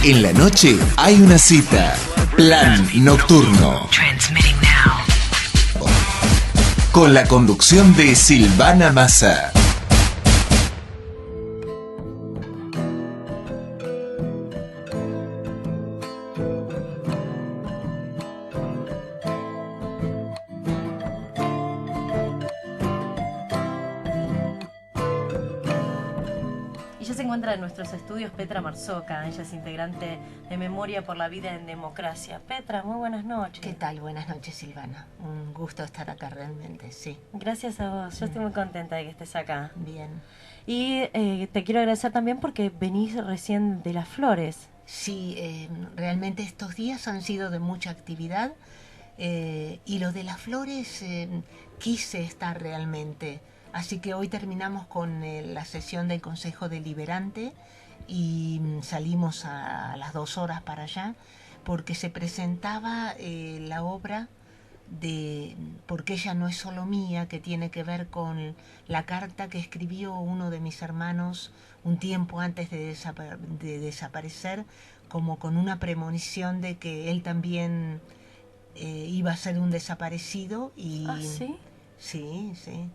En la noche hay una cita. Plan nocturno. Con la conducción de Silvana Massa. En nuestros estudios Petra Marzoca, ella es integrante de Memoria por la Vida en Democracia. Petra, muy buenas noches. ¿Qué tal? Buenas noches, Silvana. Un gusto estar acá realmente, sí. Gracias a vos, yo estoy muy contenta de que estés acá. Bien. Y te quiero agradecer también porque venís recién de Las Flores. Sí, realmente estos días han sido de mucha actividad y lo de Las Flores quise estar realmente. Así que hoy terminamos con la sesión del Consejo Deliberante y salimos a las 2 horas para allá porque se presentaba la obra de Porque ella no es solo mía, que tiene que ver con la carta que escribió uno de mis hermanos un tiempo antes de desaparecer, como con una premonición de que él también iba a ser un desaparecido. Y ¿Ah, sí? Sí, sí.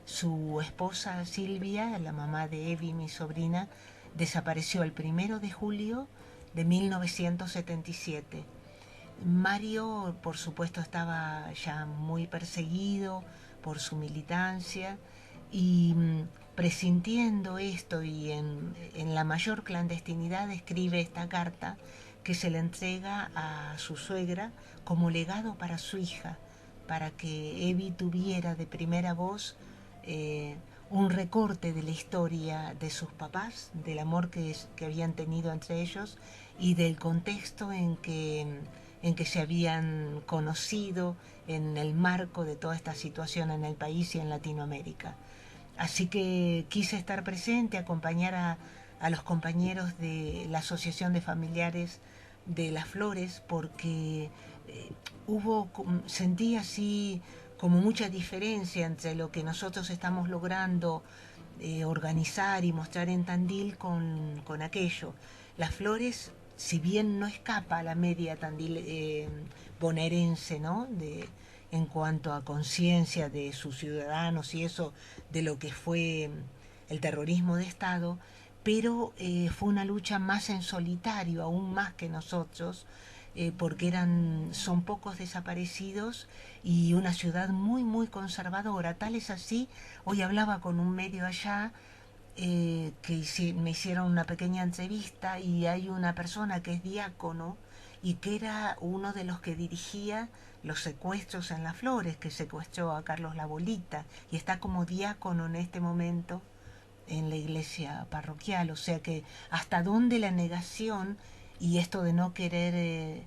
Su esposa Silvia, la mamá de Evi, mi sobrina, desapareció el 1 de julio de 1977. Mario, por supuesto, estaba ya muy perseguido por su militancia y presintiendo esto y en la mayor clandestinidad escribe esta carta que se le entrega a su suegra como legado para su hija, para que Evi tuviera de primera voz un recorte de la historia de sus papás, del amor que habían tenido entre ellos y del contexto en que se habían conocido en el marco de toda esta situación en el país y en Latinoamérica. Así que quise estar presente, acompañar a los compañeros de la Asociación de Familiares de Las Flores, porque sentí así como mucha diferencia entre lo que nosotros estamos logrando organizar y mostrar en Tandil con aquello. Las Flores, si bien no escapa a la media Tandil bonaerense, ¿no? En cuanto a conciencia de sus ciudadanos y eso, de lo que fue el terrorismo de Estado, pero fue una lucha más en solitario, aún más que nosotros, porque son pocos desaparecidos y una ciudad muy, muy conservadora. Tal es así, hoy hablaba con un medio allá, me hicieron una pequeña entrevista y hay una persona que es diácono y que era uno de los que dirigía los secuestros en Las Flores, que secuestró a Carlos La Bolita y está como diácono en este momento en la iglesia parroquial. O sea que hasta dónde la negación y esto de no querer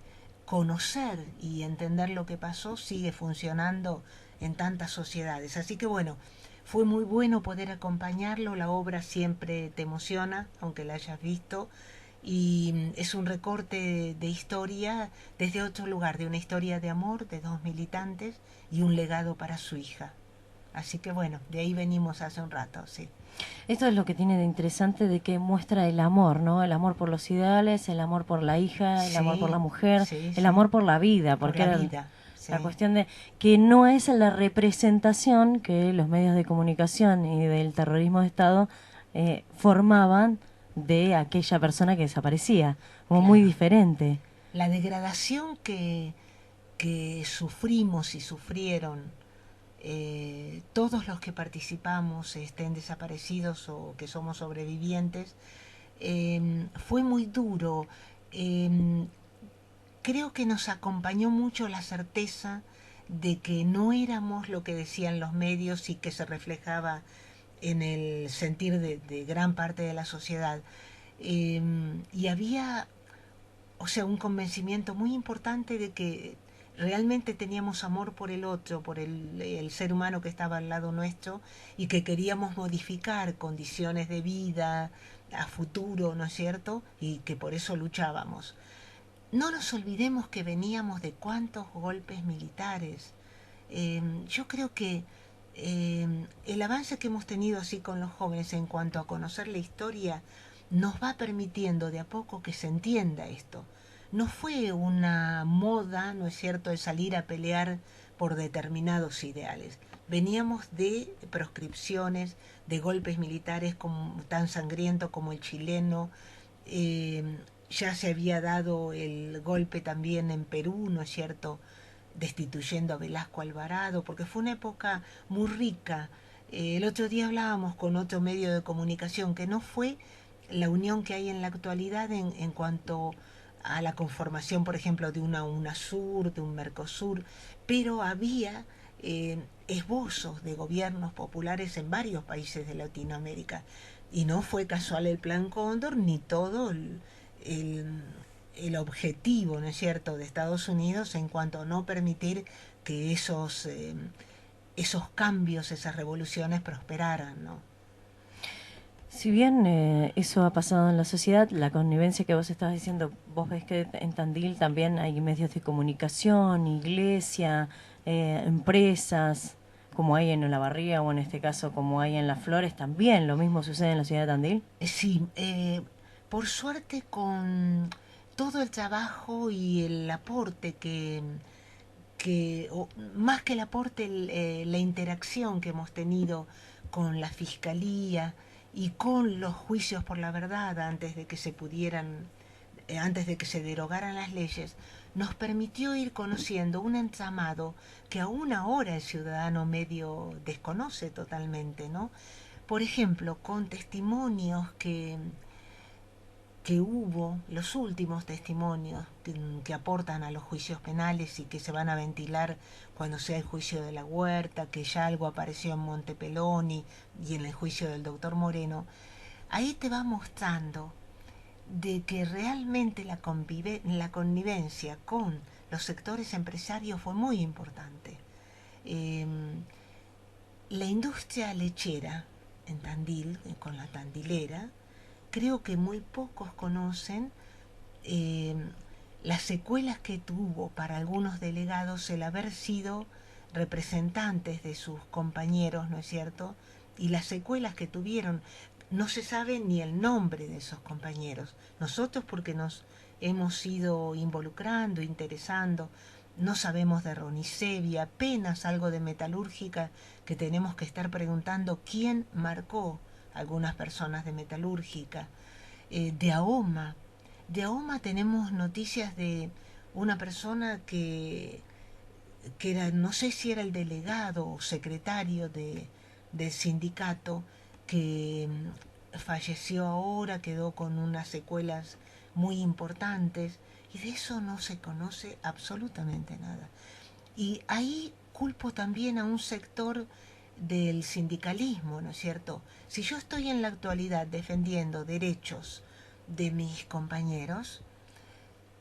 conocer y entender lo que pasó sigue funcionando en tantas sociedades. Así que bueno, fue muy bueno poder acompañarlo, la obra siempre te emociona, aunque la hayas visto, y es un recorte de historia desde otro lugar, de una historia de amor de 2 militantes y un legado para su hija. Así que bueno, de ahí venimos hace un rato, sí. Esto es lo que tiene de interesante, de que muestra el amor, ¿no? El amor por los ideales, el amor por la hija, el amor por la mujer, el amor por la vida, porque por la vida. La cuestión de que no es la representación que los medios de comunicación y del terrorismo de Estado formaban de aquella persona que desaparecía, como muy diferente. La degradación que sufrimos y sufrieron todos los que participamos, estén desaparecidos o que somos sobrevivientes, fue muy duro. Creo que nos acompañó mucho la certeza de que no éramos lo que decían los medios y que se reflejaba en el sentir de gran parte de la sociedad. Y había, o sea, un convencimiento muy importante de que realmente teníamos amor por el otro, por el ser humano que estaba al lado nuestro y que queríamos modificar condiciones de vida a futuro, ¿no es cierto? Y que por eso luchábamos. No nos olvidemos que veníamos de cuántos golpes militares. Yo creo que el avance que hemos tenido así con los jóvenes en cuanto a conocer la historia nos va permitiendo de a poco que se entienda esto. No fue una moda, ¿no es cierto?, de salir a pelear por determinados ideales. Veníamos de proscripciones, de golpes militares como, tan sangrientos como el chileno. eh, ya se había dado el golpe también en Perú, ¿no es cierto?, destituyendo a Velasco Alvarado, porque fue una época muy rica. El otro día hablábamos con otro medio de comunicación que no fue la unión que hay en la actualidad en cuanto a la conformación, por ejemplo, de una UNASUR, de un Mercosur, pero había esbozos de gobiernos populares en varios países de Latinoamérica. Y no fue casual el Plan Cóndor ni todo el, el objetivo, ¿no es cierto?, de Estados Unidos en cuanto a no permitir que esos cambios, esas revoluciones prosperaran, ¿no? Si bien eso ha pasado en la sociedad, la connivencia que vos estabas diciendo, vos ves que en Tandil también hay medios de comunicación, iglesia, empresas, como hay en Olavarría o en este caso como hay en Las Flores, también lo mismo sucede en la ciudad de Tandil. Sí, por suerte con todo el trabajo y el aporte o más que el aporte, la interacción que hemos tenido con la Fiscalía y con los juicios por la verdad antes de que se pudieran, antes de que se derogaran las leyes, nos permitió ir conociendo un entramado que aún ahora el ciudadano medio desconoce totalmente, ¿no? Por ejemplo, con testimonios que hubo, los últimos testimonios que aportan a los juicios penales y que se van a ventilar cuando sea el juicio de la Huerta, que ya algo apareció en Montepeloni y en el juicio del doctor Moreno, ahí te va mostrando de que realmente la connivencia con los sectores empresarios fue muy importante. Eh, la industria lechera en Tandil, con la Tandilera, creo que muy pocos conocen eh, las secuelas que tuvo para algunos delegados el haber sido representantes de sus compañeros, ¿no es cierto? Y las secuelas que tuvieron, no se sabe ni el nombre de esos compañeros. Nosotros porque nos hemos ido involucrando, interesando, no sabemos de Ronicevia, apenas algo de metalúrgica que tenemos que estar preguntando quién marcó algunas personas de metalúrgica. De AOMA. De AOMA tenemos noticias de una persona que era, no sé si era el delegado o secretario del sindicato, que falleció ahora, quedó con unas secuelas muy importantes, y de eso no se conoce absolutamente nada. Y ahí culpo también a un sector del sindicalismo, ¿no es cierto? Si yo estoy en la actualidad defendiendo derechos de mis compañeros,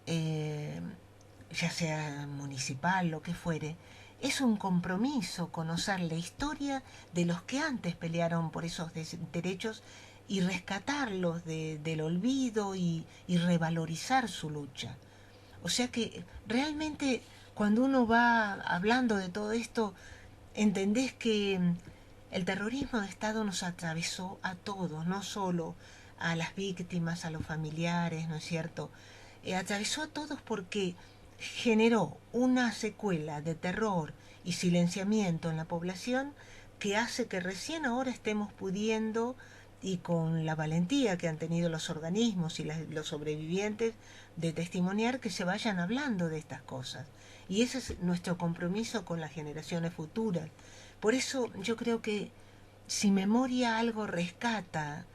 eh, ya sea municipal, lo que fuere, es un compromiso conocer la historia de los que antes pelearon por esos derechos y rescatarlos del olvido y revalorizar su lucha. O sea que realmente cuando uno va hablando de todo esto, entendés que el terrorismo de Estado nos atravesó a todos, no solo a las víctimas, a los familiares, ¿no es cierto? Atravesó a todos porque generó una secuela de terror y silenciamiento en la población que hace que recién ahora estemos pudiendo, y con la valentía que han tenido los organismos y los sobrevivientes, de testimoniar que se vayan hablando de estas cosas. Y ese es nuestro compromiso con las generaciones futuras. Por eso yo creo que si memoria algo rescata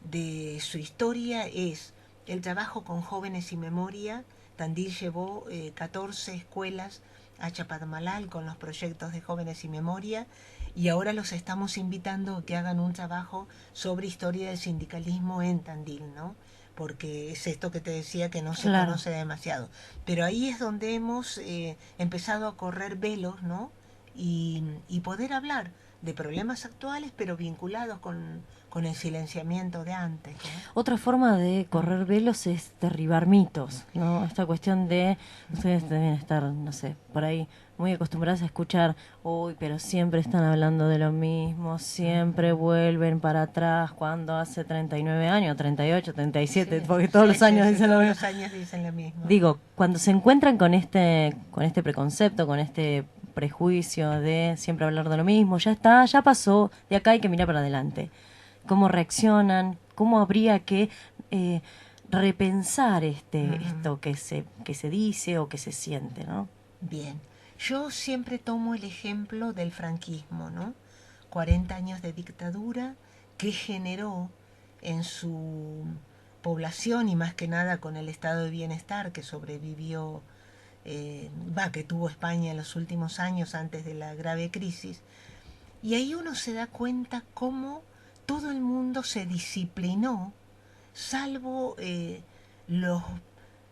de su historia es el trabajo con jóvenes y memoria. Tandil llevó 14 escuelas a Chapadmalal con los proyectos de jóvenes y memoria, y ahora los estamos invitando a que hagan un trabajo sobre historia del sindicalismo en Tandil, ¿no? Porque es esto que te decía que no se conoce demasiado. Pero ahí es donde hemos empezado a correr velos, ¿no? Y poder hablar de problemas actuales, pero vinculados con el silenciamiento de antes, ¿no? Otra forma de correr velos es derribar mitos, ¿no? Esta cuestión de, ustedes deben estar, no sé, por ahí muy acostumbrados a escuchar, uy, pero siempre están hablando de lo mismo, siempre vuelven para atrás cuando hace 39 años, 38, 37, Sí, porque todos los años dicen lo todos mismo. los años dicen lo mismo. Digo, cuando se encuentran con este preconcepto, con este prejuicio de siempre hablar de lo mismo, ya está, ya pasó, de acá hay que mirar para adelante. ¿Cómo reaccionan? ¿Cómo habría que repensar esto que se dice o que se siente, ¿no? Bien, yo siempre tomo el ejemplo del franquismo, ¿no? 40 años de dictadura que generó en su población y más que nada con el estado de bienestar que sobrevivió, que tuvo España en los últimos años antes de la grave crisis. Y ahí uno se da cuenta cómo todo el mundo se disciplinó, salvo los,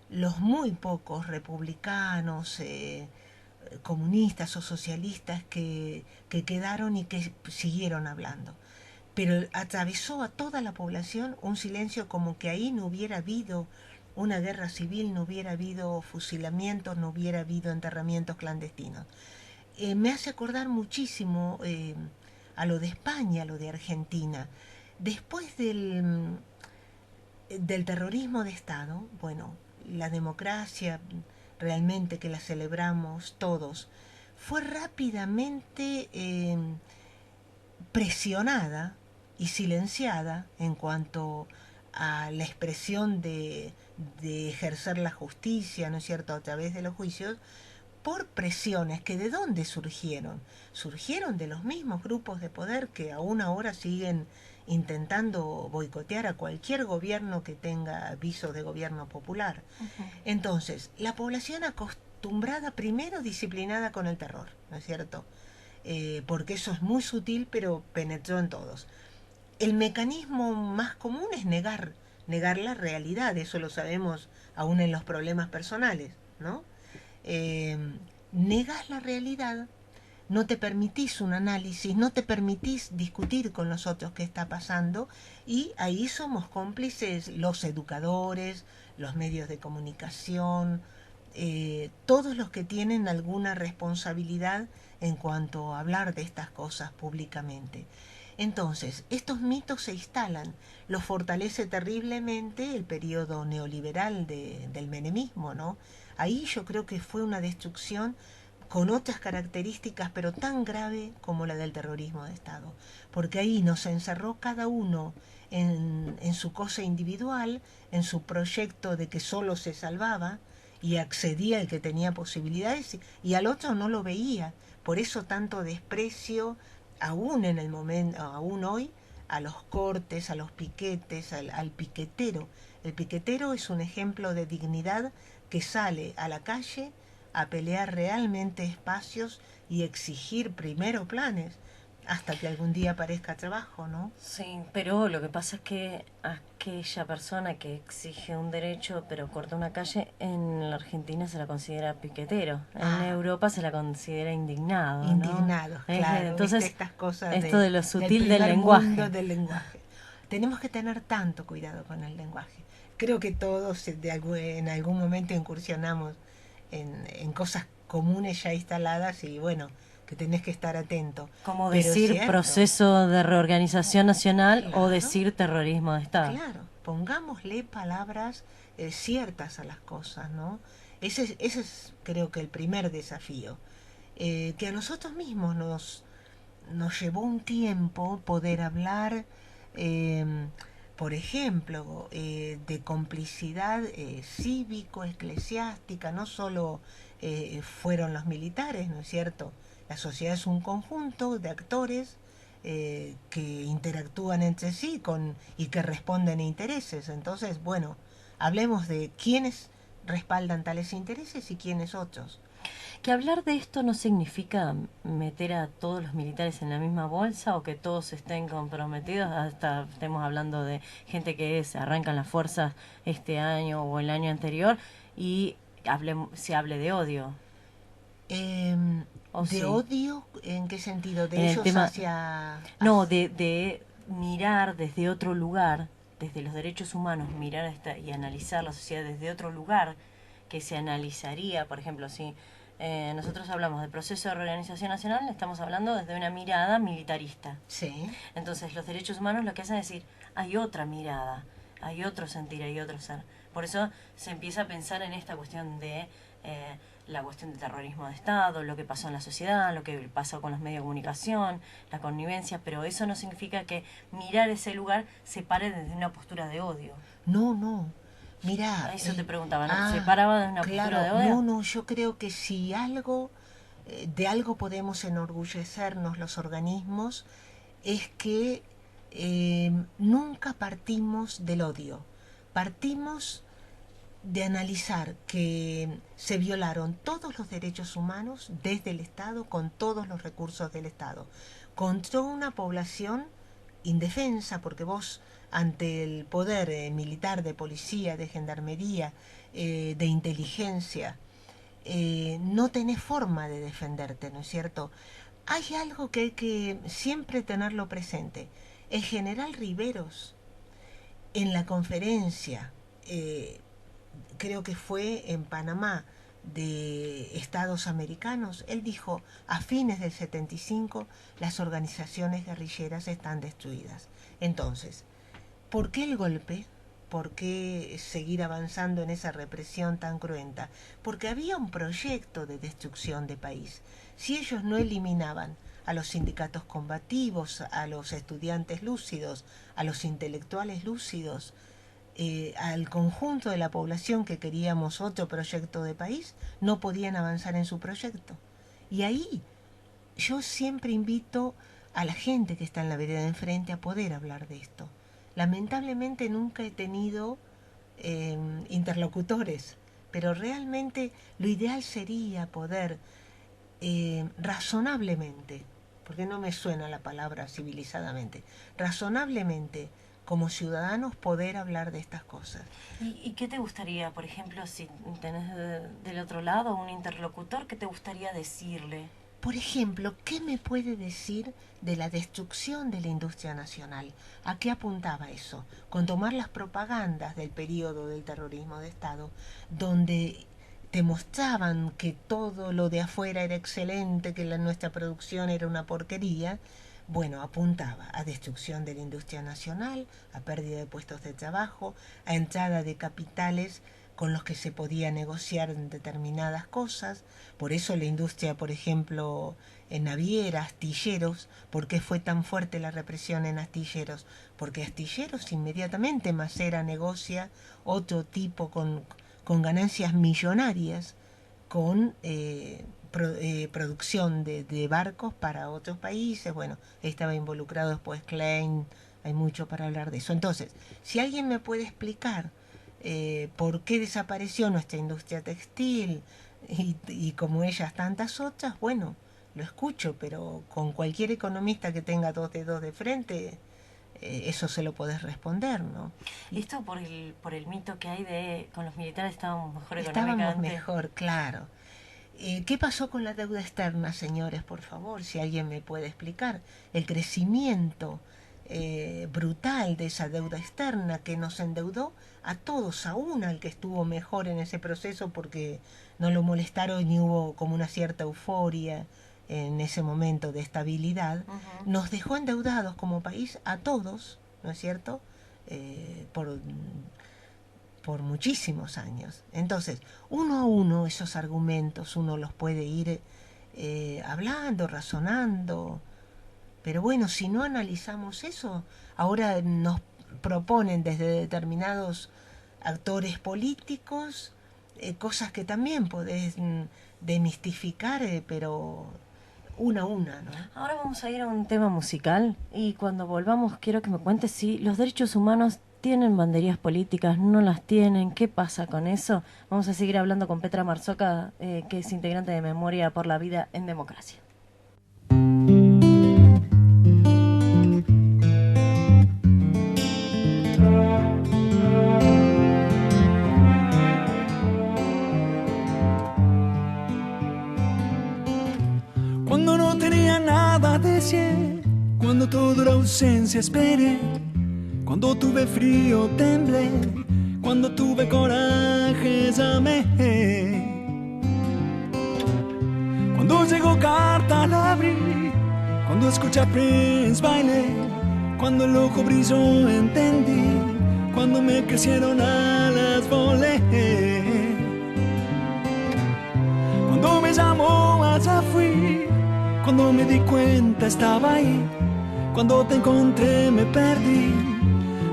los muy pocos republicanos, comunistas o socialistas que quedaron y que siguieron hablando. Pero atravesó a toda la población un silencio como que ahí no hubiera habido una guerra civil, no hubiera habido fusilamientos, no hubiera habido enterramientos clandestinos. Me hace acordar muchísimo a lo de España, a lo de Argentina. Después del terrorismo de Estado, bueno, la democracia realmente que la celebramos todos, fue rápidamente presionada y silenciada en cuanto a la expresión de ejercer la justicia, ¿no es cierto?, a través de los juicios, por presiones que de dónde surgieron. Surgieron de los mismos grupos de poder que aún ahora siguen intentando boicotear a cualquier gobierno que tenga visos de gobierno popular. Entonces, la población acostumbrada, primero disciplinada con el terror, ¿no es cierto? Porque eso es muy sutil, pero penetró en todos. El mecanismo más común es negar la realidad, eso lo sabemos aún en los problemas personales, ¿no? Eh, Negas la realidad, no te permitís un análisis, no te permitís discutir con los otros qué está pasando, y ahí somos cómplices los educadores, los medios de comunicación, todos los que tienen alguna responsabilidad en cuanto a hablar de estas cosas públicamente. Entonces, estos mitos se instalan, los fortalece terriblemente el periodo neoliberal del menemismo, ¿no? Ahí yo creo que fue una destrucción con otras características, pero tan grave como la del terrorismo de Estado, porque ahí nos encerró cada uno en su cosa individual, en su proyecto de que solo se salvaba, y accedía el que tenía posibilidades, y al otro no lo veía. Por eso tanto desprecio, aún en el momento, aún hoy, a los cortes, a los piquetes, al piquetero. El piquetero es un ejemplo de dignidad que sale a la calle a pelear realmente espacios y exigir primero planes hasta que algún día aparezca trabajo, ¿no? Sí, pero lo que pasa es que aquella persona que exige un derecho pero corta una calle, en la Argentina se la considera piquetero, en Europa se la considera indignado, ¿no? Indignados, claro. Entonces, estas cosas esto de lo sutil del del lenguaje. mundo del lenguaje. Tenemos que tener tanto cuidado con el lenguaje. Creo que todos en algún momento incursionamos en cosas comunes ya instaladas y bueno, que tenés que estar atento. Como Pero decir proceso de reorganización nacional, claro, o decir terrorismo de Estado. Claro, pongámosle palabras ciertas a las cosas, ¿no? Ese es creo que el primer desafío. Que a nosotros mismos nos llevó un tiempo poder hablar, eh, por ejemplo, de complicidad cívico-eclesiástica, no solo fueron los militares, ¿no es cierto? La sociedad es un conjunto de actores que interactúan entre sí y que responden a intereses. Entonces, bueno, hablemos de quiénes respaldan tales intereses y quiénes otros. Que hablar de esto no significa meter a todos los militares en la misma bolsa o que todos estén comprometidos, hasta estemos hablando de gente que se arranca en las fuerzas este año o el año anterior y se hable de odio. ¿De odio? ¿En qué sentido? ¿De en ellos tema, hacia...? No, de mirar desde otro lugar, desde los derechos humanos, mirar y analizar la sociedad desde otro lugar, que se analizaría, por ejemplo, si nosotros hablamos de proceso de reorganización nacional, estamos hablando desde una mirada militarista. Sí. Entonces los derechos humanos lo que hacen es decir, hay otra mirada, hay otro sentir, hay otro ser. Por eso se empieza a pensar en esta cuestión de la cuestión del terrorismo de Estado, lo que pasó en la sociedad, lo que pasó con los medios de comunicación, la connivencia, pero eso no significa que mirar ese lugar se pare desde una postura de odio. No, no. Mirá. Eso te preguntaba, ¿no? ¿Se paraba desde una postura de odio? No, no, yo creo que si algo, de algo podemos enorgullecernos los organismos, es que nunca partimos del odio. Partimos de analizar que se violaron todos los derechos humanos desde el Estado, con todos los recursos del Estado, contra una población indefensa, porque vos ante el poder militar, de policía, de gendarmería, de inteligencia, no tenés forma de defenderte, ¿no es cierto? Hay algo que hay que siempre tenerlo presente. El general Riveros, en la conferencia, creo que fue en Panamá, de Estados Americanos, él dijo, a fines del 75 las organizaciones guerrilleras están destruidas. Entonces, ¿por qué el golpe? ¿Por qué seguir avanzando en esa represión tan cruenta? Porque había un proyecto de destrucción de país. Si ellos no eliminaban a los sindicatos combativos, a los estudiantes lúcidos, a los intelectuales lúcidos, al conjunto de la población que queríamos otro proyecto de país, no podían avanzar en su proyecto. Y ahí yo siempre invito a la gente que está en la vereda de enfrente a poder hablar de esto. Lamentablemente nunca he tenido interlocutores, pero realmente lo ideal sería poder razonablemente, porque no me suena la palabra civilizadamente, razonablemente, como ciudadanos, poder hablar de estas cosas. ¿Y qué te gustaría, por ejemplo, si tenés del otro lado un interlocutor, qué te gustaría decirle? Por ejemplo, ¿qué me puede decir de la destrucción de la industria nacional? ¿A qué apuntaba eso? Con tomar las propagandas del periodo del terrorismo de Estado, donde te mostraban que todo lo de afuera era excelente, que nuestra producción era una porquería. Bueno, apuntaba a destrucción de la industria nacional, a pérdida de puestos de trabajo, a entrada de capitales con los que se podía negociar en determinadas cosas. Por eso la industria, por ejemplo, en naviera, astilleros, ¿por qué fue tan fuerte la represión en astilleros? Porque astilleros inmediatamente Macera negocia otro tipo con ganancias millonarias, con producción de barcos para otros países. Bueno, estaba involucrado después Klein, hay mucho para hablar de eso. Entonces, si alguien me puede explicar por qué desapareció nuestra industria textil y como ellas tantas otras, bueno, lo escucho, pero con cualquier economista que tenga dos dedos de frente, eso se lo podés responder, ¿no? Esto por el mito que hay de con los militares estábamos mejor económicamente. Estábamos mejor, claro. ¿Qué pasó con la deuda externa, señores? Por favor, si alguien me puede explicar. El crecimiento brutal de esa deuda externa que nos endeudó a todos, aún al que estuvo mejor en ese proceso porque no lo molestaron y hubo como una cierta euforia en ese momento de estabilidad, nos dejó endeudados como país a todos, ¿no es cierto? Por muchísimos años. Entonces, uno a uno esos argumentos uno los puede ir hablando, razonando, pero bueno, si no analizamos eso, ahora nos proponen desde determinados actores políticos cosas que también podés demistificar, pero una a una, ¿no? Ahora vamos a ir a un tema musical y cuando volvamos quiero que me cuentes si los derechos humanos tienen banderías políticas, no las tienen, qué pasa con eso. Vamos a seguir hablando con Petra Marzoca, que es integrante de Memoria por la Vida en Democracia. Cuando no tenía nada decía, cuando Cuando toda la ausencia esperé, cuando tuve frío temblé, cuando tuve coraje llamé. Cuando llegó carta la abrí, cuando escuché a Prince bailé, cuando el ojo brilló entendí, cuando me crecieron alas volé. Cuando me llamó allá fui, cuando me di cuenta estaba ahí, cuando te encontré me perdí,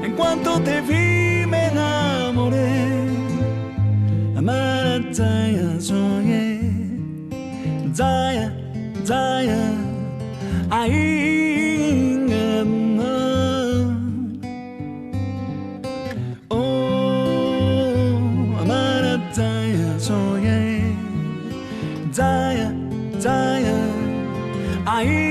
en cuanto te vi me enamoré. Amarataya soñé, Zaya, Zaya, Ainga. Oh, Amarataya soñé, Zaya, Zaya, Ainga.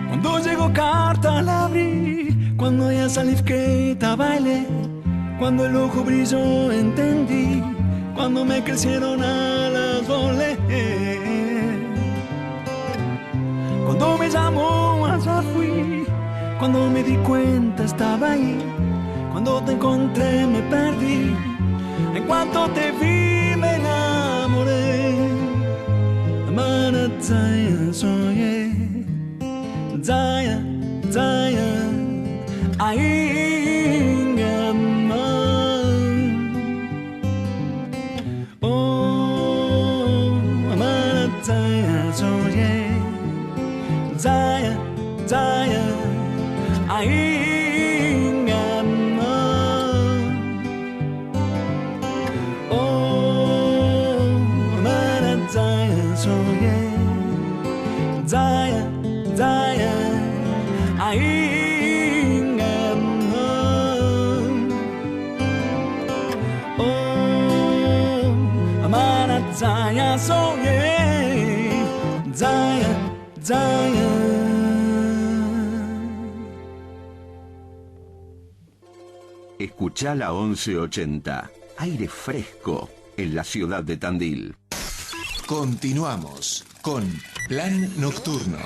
Cuando llegó carta la abrí, cuando ya salí que bailé, cuando el ojo brilló entendí, cuando me crecieron alas volé. Cuando me llamó allá fui, cuando me di cuenta estaba ahí, cuando te encontré me perdí, en cuanto te vi me enamoré. Amarataya soñé, Zaya, Zaya, Ainga. Oh, Amarataya soñé, Zaya, Zaya, Ainga. Oh, Amarataya soñé, Zaya, Zaya, Ainga. Oh, Amarataya soñé, Zaya, Zaya. Escuchá la 1180, aire fresco en la ciudad de Tandil. Continuamos con Plan Nocturno.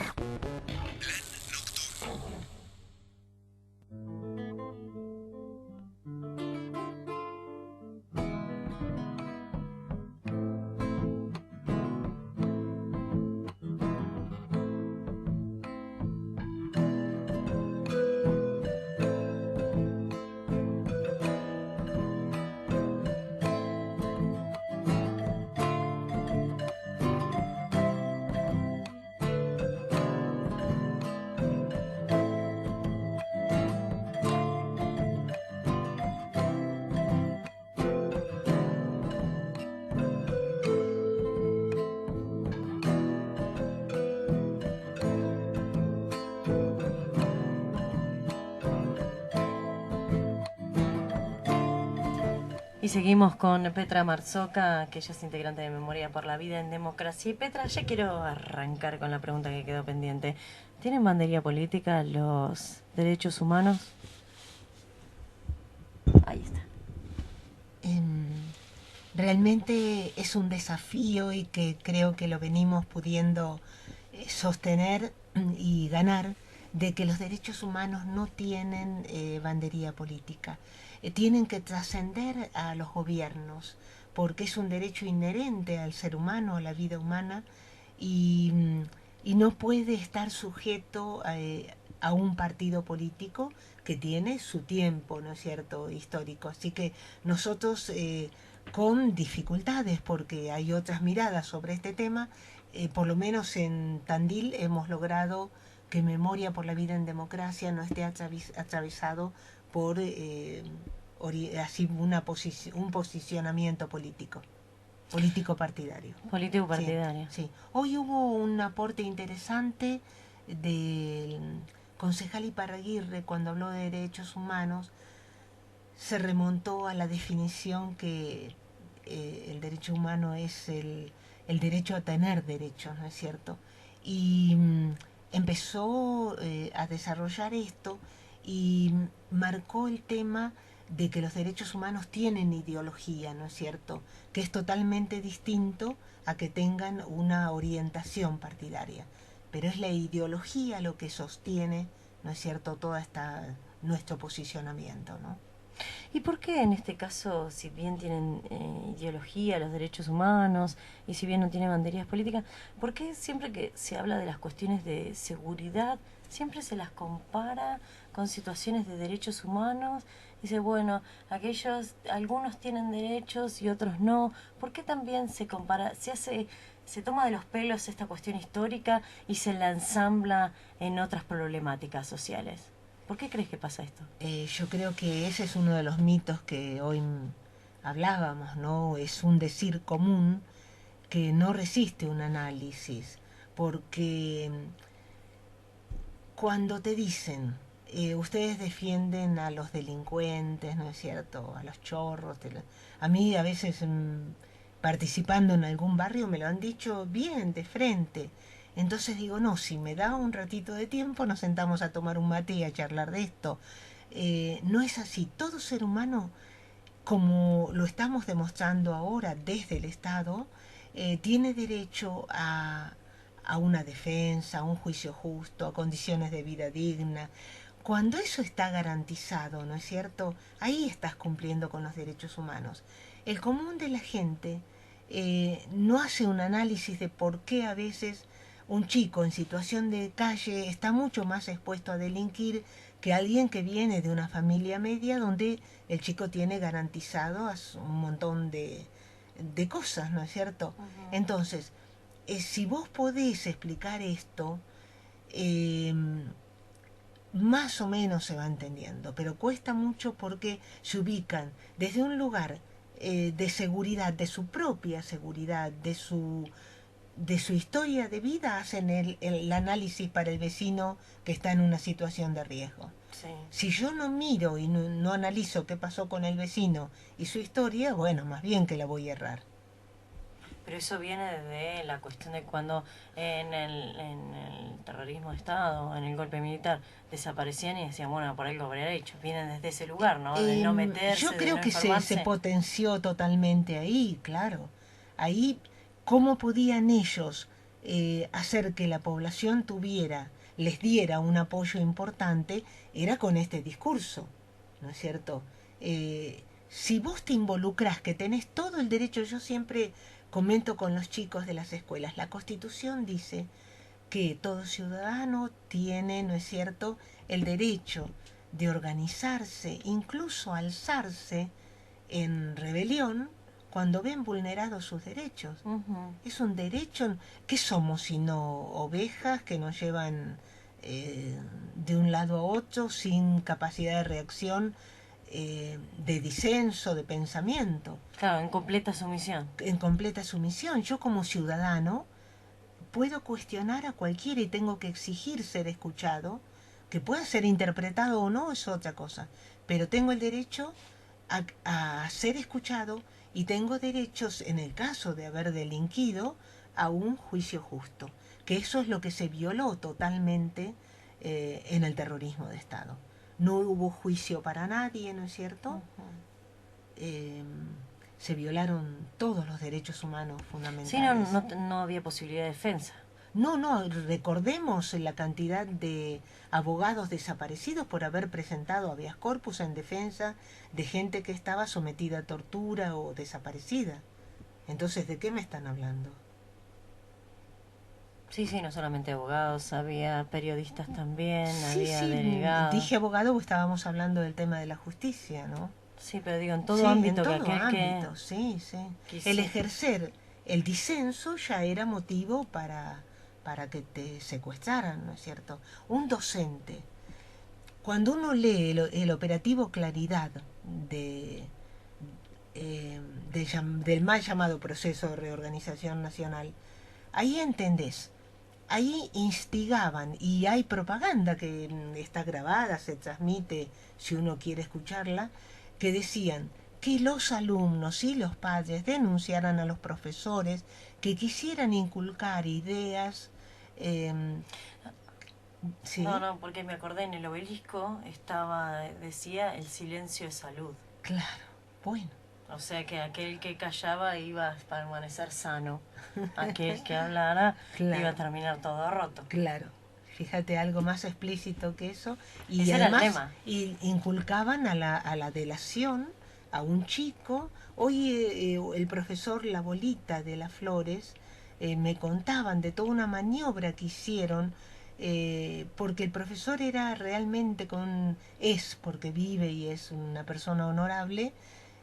Y seguimos con Petra Marzoca, que ella es integrante de Memoria por la Vida en Democracia. Y Petra, ya quiero arrancar con la pregunta que quedó pendiente. ¿Tienen bandería política los derechos humanos? Ahí está. Realmente es un desafío y que creo que lo venimos pudiendo sostener y ganar, de que los derechos humanos no tienen bandería política. Tienen que trascender a los gobiernos, porque es un derecho inherente al ser humano, a la vida humana, y no puede estar sujeto a un partido político que tiene su tiempo, ¿no es cierto?, histórico. Así que nosotros, con dificultades, porque hay otras miradas sobre este tema, por lo menos en Tandil hemos logrado que Memoria por la Vida en Democracia no esté atravesado por así un posicionamiento político partidario. Político partidario. Sí, sí. Hoy hubo un aporte interesante del concejal Iparraguirre cuando habló de derechos humanos. Se remontó a la definición que el derecho humano es el el derecho a tener derechos, ¿no es cierto? Y empezó a desarrollar esto y marcó el tema de que los derechos humanos tienen ideología, ¿no es cierto? Que es totalmente distinto a que tengan una orientación partidaria. Pero es la ideología lo que sostiene, ¿no es cierto?, nuestro posicionamiento, ¿no? ¿Y por qué en este caso, si bien tienen ideología, los derechos humanos, y si bien no tienen banderías políticas, por qué siempre que se habla de las cuestiones de seguridad, siempre se las compara con situaciones de derechos humanos? Dice, bueno, algunos tienen derechos y otros no. ¿Por qué también se compara, se toma de los pelos esta cuestión histórica y se la ensambla en otras problemáticas sociales? ¿Por qué crees que pasa esto? Yo creo que ese es uno de los mitos que hoy hablábamos, ¿no? Es un decir común que no resiste un análisis, porque cuando te dicen, ustedes defienden a los delincuentes, ¿no es cierto?, a los chorros, a mí a veces participando en algún barrio me lo han dicho bien, de frente. Entonces digo, no, si me da un ratito de tiempo nos sentamos a tomar un mate y a charlar de esto. No es así. Todo ser humano, como lo estamos demostrando ahora desde el Estado, tiene derecho a una defensa, a un juicio justo, a condiciones de vida digna. Cuando eso está garantizado, ¿no es cierto?, ahí estás cumpliendo con los derechos humanos. El común de la gente no hace un análisis de por qué a veces un chico en situación de calle está mucho más expuesto a delinquir que alguien que viene de una familia media donde el chico tiene garantizado un montón de cosas, ¿no es cierto? Entonces, si vos podés explicar esto, más o menos se va entendiendo, pero cuesta mucho porque se ubican desde un lugar de seguridad, de su propia seguridad, de su historia de vida, hacen el análisis para el vecino que está en una situación de riesgo. Sí. Si yo no miro y no analizo qué pasó con el vecino y su historia, bueno, más bien que la voy a errar. Pero eso viene desde la cuestión de cuando en el terrorismo de Estado, en el golpe militar, desaparecían y decían, bueno, por algo habría hecho. Vienen desde ese lugar, ¿no? De no meterse, yo creo de no que se potenció totalmente ahí, claro. Ahí, ¿cómo podían ellos hacer que la población les diera un apoyo importante? Era con este discurso, ¿no es cierto? Si vos te involucras, que tenés todo el derecho, yo siempre comento con los chicos de las escuelas, la Constitución dice que todo ciudadano tiene, ¿no es cierto?, el derecho de organizarse, incluso alzarse en rebelión cuando ven vulnerados sus derechos. Es un derecho. ¿Qué somos sino ovejas que nos llevan de un lado a otro sin capacidad de reacción, de disenso, de pensamiento? Claro, en completa sumisión. En completa sumisión. Yo como ciudadano puedo cuestionar a cualquiera y tengo que exigir ser escuchado. Que pueda ser interpretado o no es otra cosa, pero tengo el derecho a ser escuchado y tengo derechos, en el caso de haber delinquido, a un juicio justo, que eso es lo que se violó totalmente en el terrorismo de Estado. No hubo juicio para nadie, ¿no es cierto? Se violaron todos los derechos humanos fundamentales. Sí, no había posibilidad de defensa. No, recordemos la cantidad de abogados desaparecidos por haber presentado habeas corpus en defensa de gente que estaba sometida a tortura o desaparecida. Entonces, ¿de qué me están hablando? Sí, no solamente abogados, había periodistas también, Sí, había delegados. Dije abogado porque estábamos hablando del tema de la justicia, ¿no? Sí, pero digo, en todo ámbito. En todo que ámbito, sí. Quisiera. El ejercer el disenso ya era motivo para que te secuestraran, ¿no es cierto? Un docente, cuando uno lee el operativo Claridad del mal llamado proceso de reorganización nacional, ahí entendés, ahí instigaban, y hay propaganda que está grabada, se transmite si uno quiere escucharla, que decían que los alumnos y los padres denunciaran a los profesores que quisieran inculcar ideas. ¿Sí? No, porque me acordé, en el obelisco decía, el silencio es salud. Claro, bueno. O sea que aquel que callaba iba a permanecer sano, aquel que hablara Claro. iba a terminar todo roto. Claro, fíjate, algo más explícito que eso. Y Ese era el además lema. inculcaban a la delación, a un chico. Hoy el profesor La Bolita de las Flores me contaban de toda una maniobra que hicieron, porque el profesor era realmente porque vive y es una persona honorable.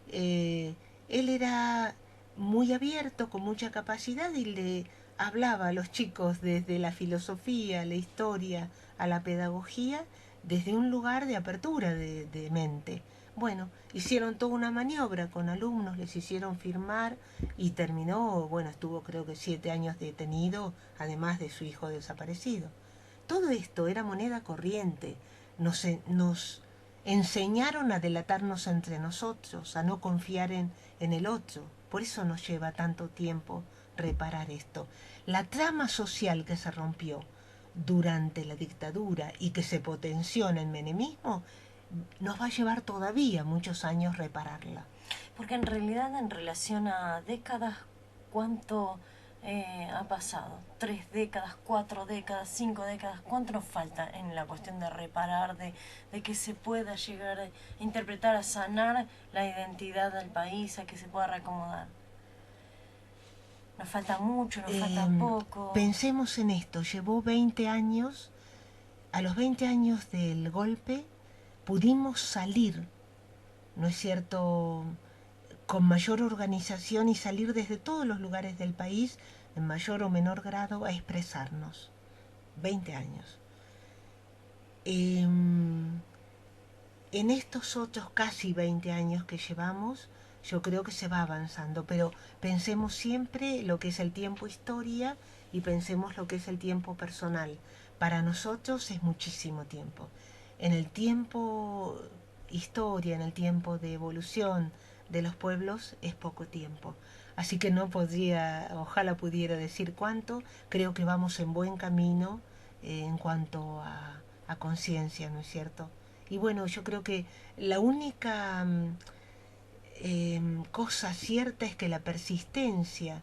Él era muy abierto, con mucha capacidad, y le hablaba a los chicos desde la filosofía, la historia, a la pedagogía, desde un lugar de apertura de mente. Bueno, hicieron toda una maniobra con alumnos, les hicieron firmar y terminó, bueno, estuvo creo que 7 años detenido, además de su hijo desaparecido. Todo esto era moneda corriente. Nos enseñaron a delatarnos entre nosotros, a no confiar en el otro. Por eso nos lleva tanto tiempo reparar esto. La trama social que se rompió durante la dictadura y que se potenció en el menemismo, nos va a llevar todavía muchos años repararla. Porque en realidad, en relación a décadas, ¿cuánto ha pasado? 3 décadas, 4 décadas, 5 décadas. ¿Cuánto nos falta en la cuestión de reparar, de que se pueda llegar a interpretar, a sanar la identidad del país, a que se pueda reacomodar? Nos falta mucho, nos falta poco. Pensemos en esto, llevó 20 años, a los 20 años del golpe pudimos salir, ¿no es cierto?, con mayor organización y salir desde todos los lugares del país, en mayor o menor grado, a expresarnos. 20 años. En estos otros casi 20 años que llevamos, yo creo que se va avanzando, pero pensemos siempre lo que es el tiempo historia y pensemos lo que es el tiempo personal. Para nosotros es muchísimo tiempo. En el tiempo historia, en el tiempo de evolución de los pueblos, es poco tiempo. Así que ojalá pudiera decir cuánto. Creo que vamos en buen camino en cuanto a conciencia, ¿no es cierto? Y bueno, yo creo que la única cosa cierta es que la persistencia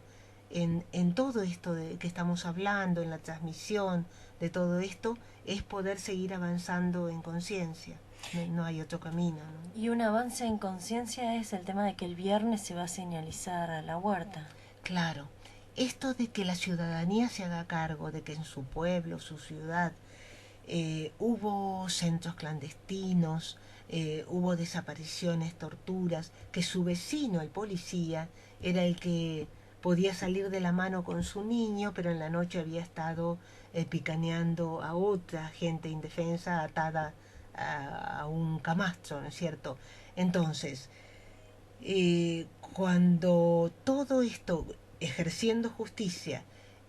en todo esto que estamos hablando, en la transmisión de todo esto, es poder seguir avanzando en conciencia. No hay otro camino, ¿no? Y un avance en conciencia es el tema de que el viernes se va a señalizar a la huerta. Claro, esto de que la ciudadanía se haga cargo de que en su pueblo, su ciudad, hubo centros clandestinos, hubo desapariciones, torturas, que su vecino, el policía, era el que podía salir de la mano con su niño, pero en la noche había estado picaneando a otra gente indefensa atada a un camastro, ¿no es cierto? Entonces, cuando todo esto, ejerciendo justicia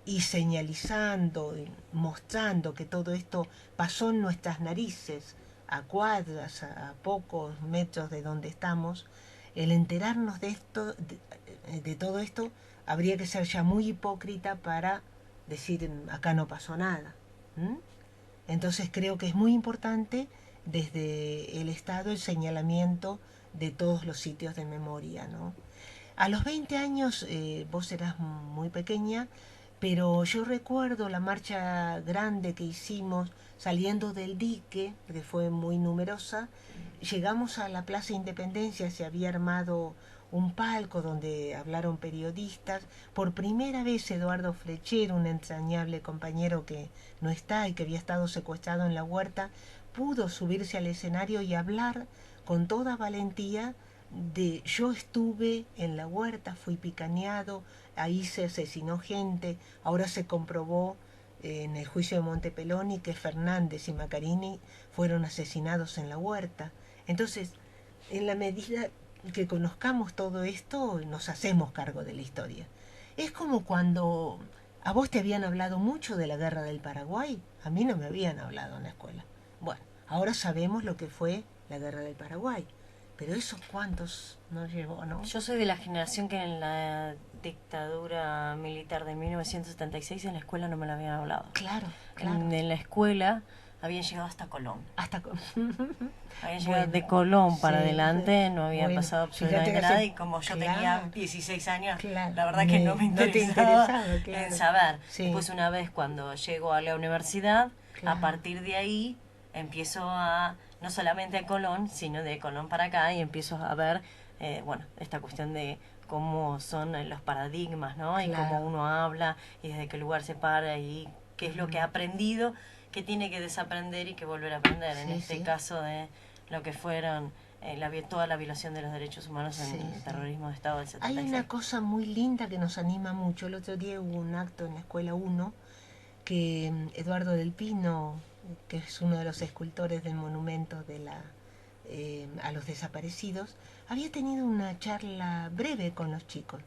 y señalizando, y mostrando que todo esto pasó en nuestras narices, a cuadras, a pocos metros de donde estamos, el enterarnos de esto, de todo esto, habría que ser ya muy hipócrita para decir acá no pasó nada. Entonces creo que es muy importante desde el Estado el señalamiento de todos los sitios de memoria, ¿no? A los 20 años, vos eras muy pequeña, pero yo recuerdo la marcha grande que hicimos saliendo del dique, que fue muy numerosa. Llegamos a la Plaza Independencia, se había armado un palco donde hablaron periodistas. Por primera vez Eduardo Flecher, un entrañable compañero que no está y que había estado secuestrado en la huerta, pudo subirse al escenario y hablar con toda valentía de yo estuve en la huerta, fui picaneado, ahí se asesinó gente, ahora se comprobó en el juicio de Montepeloni que Fernández y Maccarini fueron asesinados en la huerta. Entonces, en la medida que conozcamos todo esto, nos hacemos cargo de la historia. Es como cuando a vos te habían hablado mucho de la guerra del Paraguay, a mí no me habían hablado en la escuela. Bueno, ahora sabemos lo que fue la guerra del Paraguay. Pero eso cuántos nos llevó, ¿no? Yo soy de la generación que en la dictadura militar de 1976 en la escuela no me la habían hablado. Claro, claro. En la escuela habían llegado hasta Colón. Hasta Habían llegado de Colón para sí, adelante, no había bueno, pasado absolutamente fíjate que nada hace- y como yo claro, tenía 16 años, claro, la verdad que no me no te interesaba, interesaba, claro. en saber. Sí. Después una vez cuando llego a la universidad, Claro. a partir de ahí empiezo a, no solamente a Colón, sino de Colón para acá y empiezo a ver, bueno, esta cuestión de cómo son los paradigmas, ¿no? Y Claro. cómo uno habla y desde qué lugar se para y qué es lo que ha aprendido, que tiene que desaprender y que volver a aprender. En Sí, este sí. caso de lo que fueron toda la violación de los derechos humanos en Sí, el sí. terrorismo de Estado del Hay 76. una cosa muy linda que nos anima mucho. El otro día hubo un acto en la Escuela 1 que Eduardo del Pino, que es uno de los escultores del monumento a los desaparecidos, había tenido una charla breve con los chicos.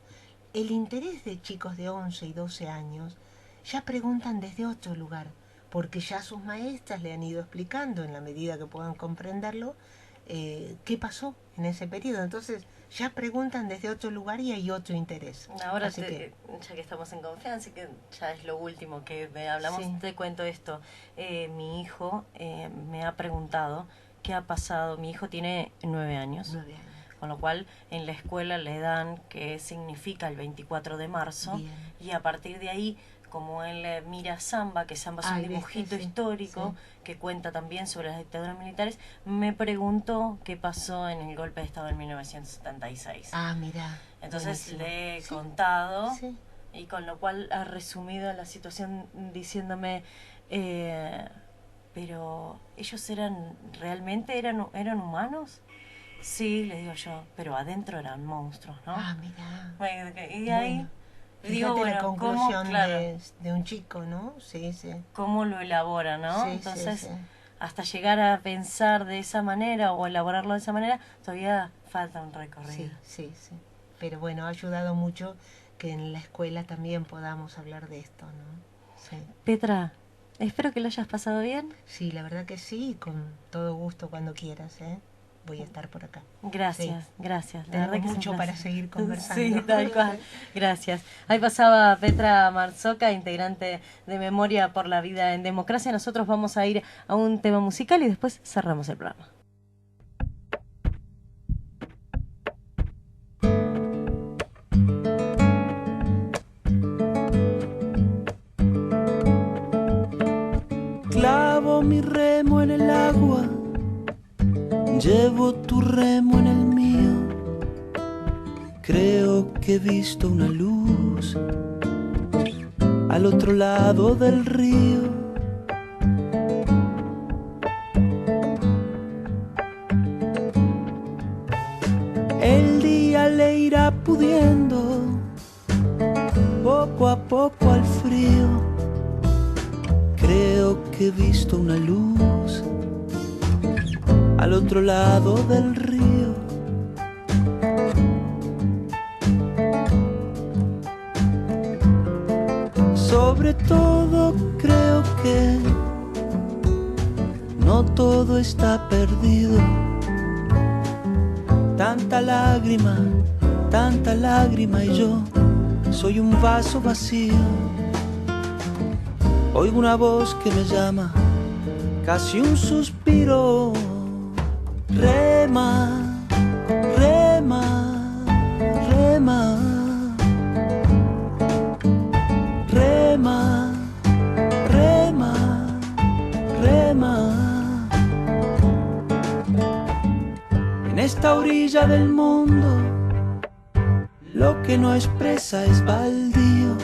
El interés de chicos de 11 y 12 años ya preguntan desde otro lugar, porque ya sus maestras le han ido explicando, en la medida que puedan comprenderlo, qué pasó en ese periodo. Entonces ya preguntan desde otro lugar y hay otro interés. Ahora, Así que, ya que estamos en confianza y que ya es lo último que hablamos, Sí. te cuento esto. Mi hijo me ha preguntado qué ha pasado. Mi hijo tiene 9 años. 9 años. Con lo cual en la escuela le dan qué significa el 24 de marzo Bien. y a partir de ahí, como él mira Samba, que Samba es Ay, un ¿viste? dibujito Sí, histórico que cuenta también sobre las dictaduras militares, me preguntó qué pasó en el golpe de Estado en 1976. Ah, mira. Entonces buenísimo. le he Sí, contado sí. y con lo cual ha resumido la situación diciéndome, pero ellos eran humanos. Sí, le digo yo, pero adentro eran monstruos, ¿no? Ah, mira. Bueno, y ahí Bueno, digo, fíjate la bueno, conclusión ¿cómo, claro, de un chico, ¿no? Sí, sí. cómo lo elabora, ¿no? Sí, sí, Entonces, sí. hasta llegar a pensar de esa manera o elaborarlo de esa manera, todavía falta un recorrido. Sí, sí, sí. Pero bueno, ha ayudado mucho que en la escuela también podamos hablar de esto, ¿no? Sí. Petra, espero que lo hayas pasado bien. Sí, la verdad que sí, con todo gusto cuando quieras, ¿eh? Voy a estar por acá. Gracias, Sí. gracias. La Tenemos verdad que es un mucho para placer. seguir conversando. Sí, tal cual. Gracias. Ahí pasaba Petra Marzoca, integrante de Memoria por la Vida en Democracia. Nosotros vamos a ir a un tema musical y después cerramos el programa. Clavo mi remo en el agua, llevo tu remo en el mío. Creo que he visto una luz al otro lado del río. El día le irá pudiendo poco a poco al frío. Creo que he visto una luz al otro lado del río. Sobre todo creo que no todo está perdido. Tanta lágrima y yo soy un vaso vacío. Oigo una voz que me llama, casi un suspiro. Rema, rema, rema. Rema, rema, rema. En esta orilla del mundo, lo que no expresa es baldío.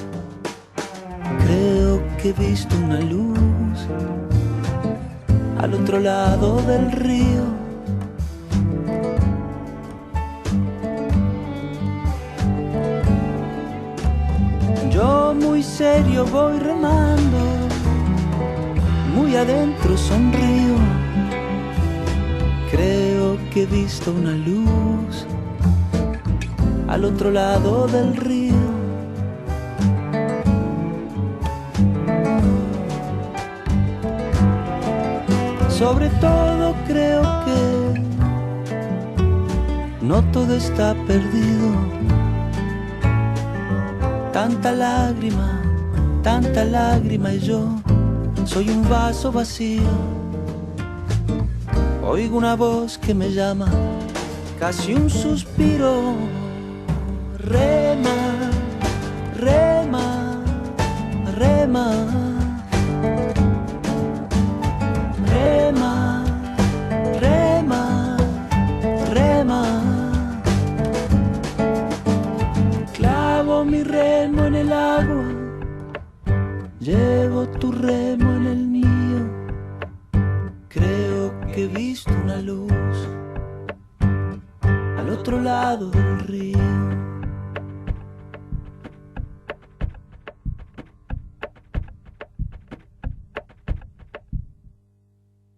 Creo que he visto una luz al otro lado del río. Yo muy serio voy remando, muy adentro sonrío. Creo que he visto una luz al otro lado del río. Sobre todo creo que no todo está perdido. Tanta lágrima y yo soy un vaso vacío. Oigo una voz que me llama, casi un suspiro. Rema, rema, rema. Rema, rema, rema. Clavo mi remo en el agua, llevo tu remo en el mío. Creo que he visto una luz al otro lado del río.